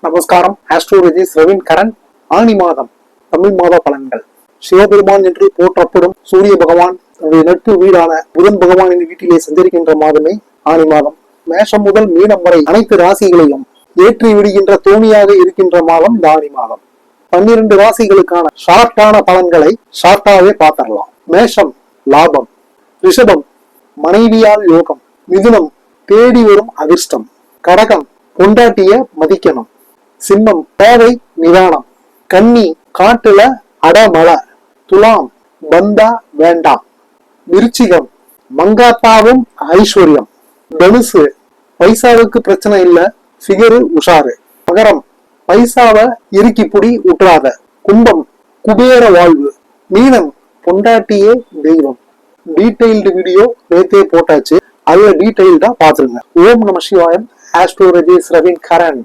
நமஸ்காரம். ஆஸ்ட்ரோலஜிஸ்ட் ரவீன் கரன். ஆனி மாதம் தமிழ் மாத பலன்கள். சிவபெருமான் என்று போற்றப்படும் சூரிய பகவான் தன்னுடைய நட்பு வீடான புதன் பகவானின் வீட்டிலே சஞ்சரிக்கின்ற மாதமே ஆனி மாதம். மேஷம் முதல் மீனம் வரை அனைத்து ராசிகளையும் ஏற்றி விடுகின்ற தோணியாக இருக்கின்ற மாதம் இந்த ஆனி மாதம். 12 ராசிகளுக்கான ஷார்ட்டான பலன்களை ஷார்ட்டாவே பார்த்திடலாம். மேஷம் லாபம், ரிஷபம் மனைவியால் யோகம், மிதுனம் தேடி வரும் அதிர்ஷ்டம், கடகம் பொண்டாட்டிய மதிக்கணும், சிம்மம் தேவை நிதானம், கன்னி காட்டுல அடமல, துலாம் பந்தா வேண்டாம், விருச்சிகம் மங்காத்தாவும் ஐஸ்வர்யம், தனுசு பைசாவுக்கு பிரச்சனை இல்ல, ஃபிகரு உஷாரு, மகரம் பைசாவை இறுக்கி புடி உற்றாத, கும்பம் குபேர வாழ்வு, மீனம் பொண்டாட்டியே தெய்வம். டீடைல்டு வீடியோ நேத்தே போட்டாச்சு, அதுல டீடைல்டா பாத்துருங்க. ஓம் நம சிவாயம். ஆஸ்ட்ரோலஜிஸ்ட் ரவீன் கரன்.